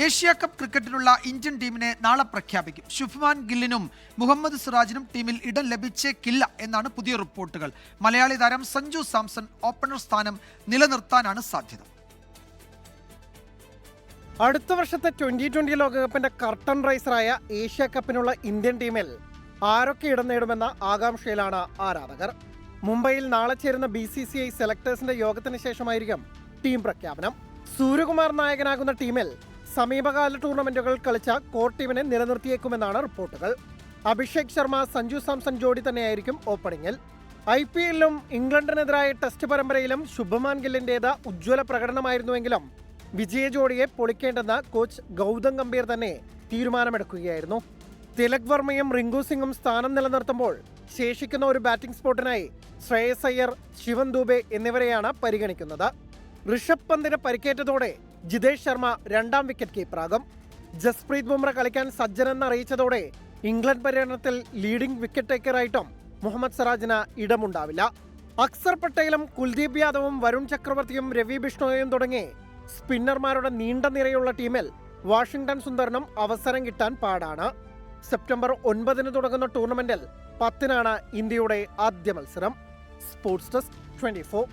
Asia cup ക്രിക്കറ്റിലുള്ള Indian ടീമിനെ നാളെ പ്രഖ്യാപിക്കും. ശുഭ്മാൻ ഗില്ലിനും മുഹമ്മദ് സിറാജിനും ടീമിൽ ഇടം ലഭിച്ചേക്കില്ല എന്നാണ് പുതിയ റിപ്പോർട്ടുകൾ. മലയാളി താരം സഞ്ജു സാംസൺ ഓപ്പണർ സ്ഥാനം നിലനിർത്താനാണ് സാധ്യത. അടുത്ത വർഷത്തെ 2020 ലോകകപ്പിന്റെ കർട്ടൻ റൈസറായ ഏഷ്യ കപ്പിനുള്ള ഇന്ത്യൻ ടീമിൽ ആരൊക്കെ ഇടം നേടുമെന്ന ആകാംക്ഷയിലാണ് ആരാധകർ. മുംബൈയിൽ നാളെ ചേരുന്ന BCCI സെലക്ടേഴ്സിന്റെ യോഗത്തിന് ശേഷമായിരിക്കും ടീം പ്രഖ്യാപനം. സൂര്യകുമാർ നായകനാകുന്ന ടീമിൽ സമീപകാല ടൂർണമെന്റുകൾ കളിച്ച കോർ ടീമിനെ നിലനിർത്തിയേക്കുമെന്നാണ് റിപ്പോർട്ടുകൾ. അഭിഷേക് ശർമ്മ, സഞ്ജു സാംസൺ ജോഡി തന്നെയായിരിക്കും ഓപ്പണിംഗിൽ. IPL-ലും ഇംഗ്ലണ്ടിനെതിരായ ടെസ്റ്റ് പരമ്പരയിലും ശുഭ്മാൻ ഗില്ലിന്റേത് ഉജ്ജ്വല പ്രകടനമായിരുന്നുവെങ്കിലും വിജയ ജോഡിയെ പൊളിക്കേണ്ടെന്ന് കോച്ച് ഗൗതം ഗംഭീർ തന്നെ തീരുമാനമെടുക്കുകയായിരുന്നു. തിലക് വർമ്മയും റിങ്കു സിംഗും സ്ഥാനം നിലനിർത്തുമ്പോൾ ശേഷിക്കുന്ന ഒരു ബാറ്റിംഗ് സ്പോട്ടിനായി ശ്രേയസ് അയ്യർ, ശിവൻ ദൂബെ എന്നിവരെയാണ് പരിഗണിക്കുന്നത്. ഋഷഭ് പന്തിന് പരിക്കേറ്റതോടെ ജിതേഷ് ശർമ്മ രണ്ടാം വിക്കറ്റ് കീപ്പറാകും. ജസ്പ്രീത് ബുംറ കളിക്കാൻ സജ്ജനെന്ന് അറിയിച്ചതോടെ ഇംഗ്ലണ്ട് പര്യടനത്തിൽ ലീഡിംഗ് വിക്കറ്റ് ടേക്കറായിട്ടും മുഹമ്മദ് സിറാജിന് ഇടമുണ്ടാവില്ല. അക്സർ പട്ടേലും കുൽദീപ് യാദവും വരുൺ ചക്രവർത്തിയും രവി ബിഷ്ണോയും തുടങ്ങി സ്പിന്നർമാരുടെ നീണ്ട നിരയുള്ള ടീമിൽ വാഷിംഗ്ടൺ സുന്ദറിനും അവസരം കിട്ടാൻ പാടാണ്. സെപ്റ്റംബർ 9 തുടങ്ങുന്ന ടൂർണമെന്റിൽ 10 ഇന്ത്യയുടെ ആദ്യ മത്സരം. Sports desk 24.